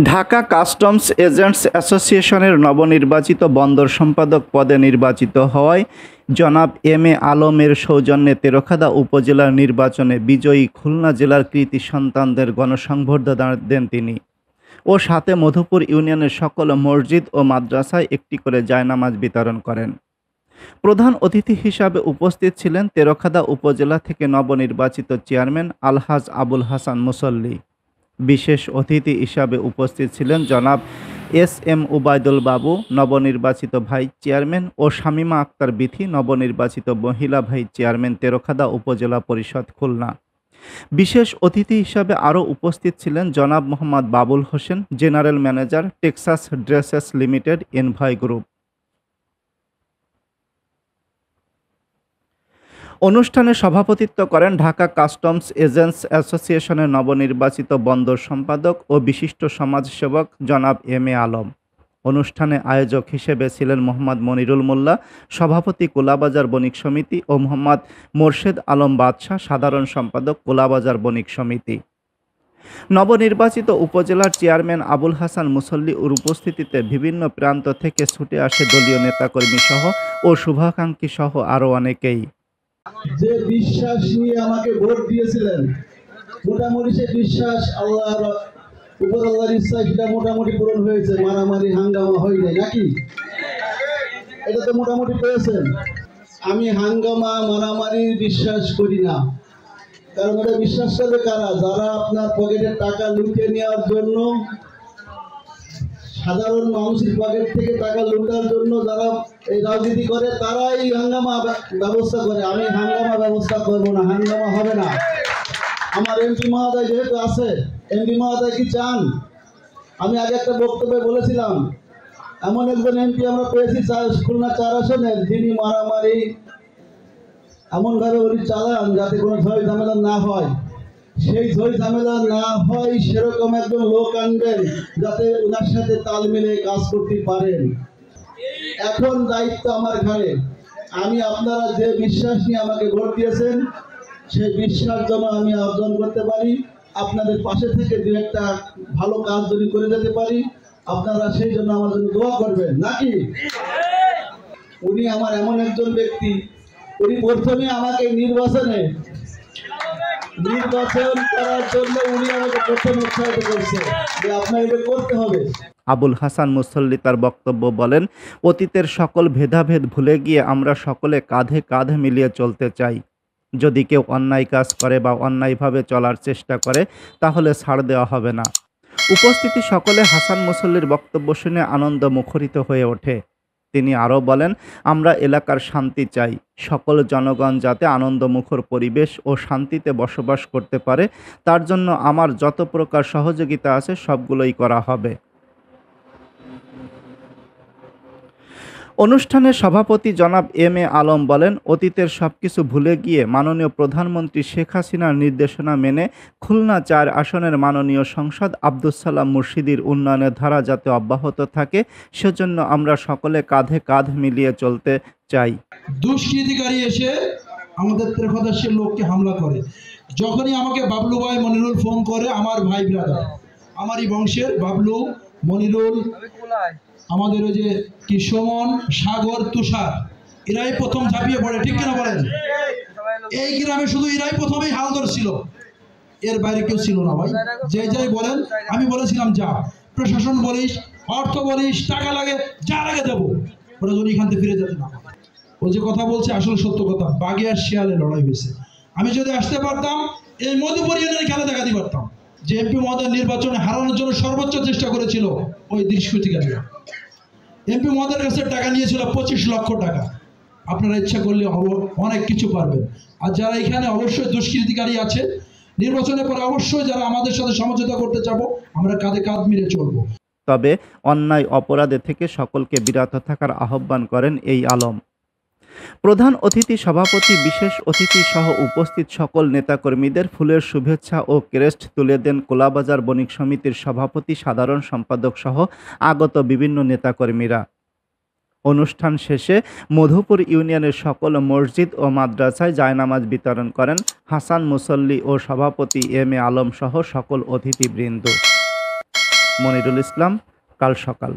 Dhaka customs agents অ্যাসোসিয়েশনের নবনির্বাচিত বন্দর সম্পাদক পদে নির্বাচিত হওয়ায় জনাব এম এ আলমের সৌজন্যে তেরখাদা উপজেলার নির্বাচনে বিজয়ী খুলনা জেলার কৃতী সন্তানদের গণসংবর্ধনা দেন তিনি ও সাথে মধুপুর ইউনিয়নের সকল মসজিদ ও মাদ্রাসায় একটি করে জায়নামাজ বিতরণ করেন। প্রধান অতিথি হিসাবে উপস্থিত ছিলেন তেরখাদা উপজেলা থেকে নবনির্বাচিত চেয়ারম্যান আলহাজ আবুল হাসান মুসল্লি। বিশেষ অতিথি হিসাবে উপস্থিত ছিলেন জনাব এস এম উবায়দুল বাবু, নবনির্বাচিত ভাইস চেয়ারম্যান, ও শামীমা আক্তার বিথি, নবনির্বাচিত মহিলা ভাইস চেয়ারম্যান, তেরখাদা উপজেলা পরিষদ, খুলনা। বিশেষ অতিথি হিসাবে আরও উপস্থিত ছিলেন জনাব Mohammad Babul Hossain, general manager, Texas dresses limited, envoy group. অনুষ্ঠানে সভাপতিত্ব করেন ঢাকা কাস্টমস এজেন্টস অ্যাসোসিয়েশনের নবনির্বাচিত বন্দর সম্পাদক ও বিশিষ্ট সমাজসেবক জনাব এম এ আলম। অনুষ্ঠানে আয়োজক হিসেবে ছিলেন মোহাম্মদ মনিরুল মোল্লা, সভাপতি কোলাবাজার বণিক সমিতি, ও মোহাম্মদ মোর্শেদ আলম বাদশাহ, সাধারণ সম্পাদক, কোলাবাজার বণিক সমিতি। নবনির্বাচিত উপজেলার চেয়ারম্যান আবুল হাসান মুসল্লির উপস্থিতিতে বিভিন্ন প্রান্ত থেকে ছুটে আসে দলীয় নেতাকর্মী সহ ও শুভাকাঙ্ক্ষী সহ আরও অনেকেই। যে বিশ্বাস নিয়ে আমাকে ভোট দিয়েছিলেন, মোটামুটি সে বিশ্বাস আল্লাহর ইচ্ছা সেটা মোটামুটি পূরণ হয়েছে। মারামারি হাঙ্গামা হয়নি নাকি? এটা তো মোটামুটি পেয়েছেন। আমি হাঙ্গামা মারামারি বিশ্বাস করি না, কারণ এটা বিশ্বাস করবে কারা? যারা আপনার পকেটের টাকা লুটে নেওয়ার জন্য, সাধারণ মানুষের পকেট থেকে টাকা লুটার জন্য যারা এই রাজনীতি করে, তারাই হাঙ্গামা ব্যবস্থা করে। আমি হাঙ্গামা ব্যবস্থা করব না, হাঙ্গামা হবে না। আমার এমপি মহোদয় যেহেতু আছে, এমপি মহোদয় কি চান? আমি আগে একটা বক্তব্যে বলেছিলাম, এমন একজন এমপি আমরা পেয়েছি খুলনা 4 আসনের, যিনি মারামারি এমনভাবে উনি চালান যাতে কোনো ঝয় ঝামেলা না হয়। সেই ঝয় ঝামেলা না হয় সেরকম একজন লোক আনবেন যাতে ওনার সাথে তাল মিলে কাজ করতে পারেন। এখন দায়িত্ব আমার ঘাড়ে। আমি আপনারা যে বিশ্বাস নিয়ে আমাকে ভোট দিয়েছেন, সেই বিশ্বাস যেন আমি অর্জন করতে পারি। আপনাদের পাশে থেকে দু একটা ভালো কাজ যদি করে যেতে পারি, আপনারা সেই জন্য আমার জন্য দোয়া করবেন নাকি? উনি আমার এমন একজন ব্যক্তি, উনি প্রথমে আমাকে নির্বাচন করার জন্য উনি আমাকে প্রথম উৎসাহিত করছে যে আপনার এটা করতে হবে। আবুল হাসান মুসল্লি তার বক্তব্য বলেন, অতীতের সকল ভেদাভেদ ভুলে গিয়ে আমরা সকলে কাঁধে কাঁধ মিলিয়ে চলতে চাই। যদি কেউ অন্যায় কাজ করে বা অন্যায়ভাবে চলার চেষ্টা করে, তাহলে ছাড় দেওয়া হবে না। উপস্থিতি সকলে হাসান মুসল্লির বক্তব্য শুনে আনন্দ মুখরিত হয়ে ওঠে। তিনি আরও বলেন, আমরা এলাকার শান্তি চাই, সকল জনগণ যাতে আনন্দমুখর পরিবেশ ও শান্তিতে বসবাস করতে পারে, তার জন্য আমার যত প্রকার সহযোগিতা আছে সবগুলোই করা হবে। অনুষ্ঠানে সভাপতি জনাব এম এ আলম বলেন, অতীতের সবকিছু ভুলে গিয়ে মাননীয় প্রধানমন্ত্রী শেখ হাসিনার নির্দেশনা মেনে খুলনা 4 আসনের মাননীয় সংসদ আব্দুস সালাম মুর্শিদির উন্নয়নের ধারা যাতে অব্যাহত থাকে, সেজন্য আমরা সকলে কাঁধে কাঁধ মিলিয়ে চলতে চাই। দুষ্কৃতিকারী এসে আমাদের তেরখাদাসের লোককে হামলা করে। যখনই আমাকে বাবলু ভাই মনিরুল ফোন করে, আমার ভাই ব্রাদার, আমারই বংশের বাবলু, মনিরুল, আমাদের ওই যে কি সুমন, সাগর, তুষার, এরাই প্রথম ঝাঁপিয়ে পড়ে। ঠিক কিনা বলেন? এই গ্রামে শুধু এরাই প্রথমেই হাল ধরছিল, এর বাইরে কেউ ছিল না ভাই। যে যাই বলেন, আমি বলেছিলাম যা প্রশাসন বলিস, অর্থ বলিস, টাকা লাগে, যা লাগে দেবো, ওরা যদি এখান থেকে ফিরে যেতে না। ও যে কথা বলছে আসলে সত্য কথা। বাঘে আর শিয়ালে লড়াই হয়েছে। আমি যদি আসতে পারতাম, এই মধুপুর ইউনিয়নের খেলা দেখাতে পারতাম। যে এমপি মহোদয় নির্বাচনে হারানোর জন্য সর্বোচ্চ চেষ্টা করেছিল ওই দুষ্কৃতিকারীরা। এমপি মহোদয়ের কাছে টাকা নিয়েছিল 25 লক্ষ টাকা। আপনারা ইচ্ছা করলে অনেক কিছু পারবেন। আর যারা এখানে অবশ্যই দুষ্কৃতিকারী আছে, নির্বাচনের পরে অবশ্যই যারা আমাদের সাথে সমঝোতা করতে চাবো, আমরা কাঁধে কাঁধ মিলে চলবো। তবে অন্যায় অপরাধে থেকে সকলকে বিরত থাকার আহ্বান করেন এই আলম। প্রধান অতিথি সভাপতি বিশেষ অতিথি সহ উপস্থিত সকল নেতাকর্মীদের ফুলের শুভেচ্ছা ও ক্রেস্ট তুলে দেন কোলাবাজার বণিক সমিতির সভাপতি, সাধারণ সম্পাদক সহ আগত বিভিন্ন নেতাকর্মীরা। অনুষ্ঠান শেষে মধুপুর ইউনিয়নের সকল মসজিদ ও মাদ্রাসায় জায়নামাজ বিতরণ করেন হাসান মুসল্লি ও সভাপতি এম এ আলম সহ সকল অতিথিবৃন্দ। মনিরুল ইসলাম, কাল সকাল।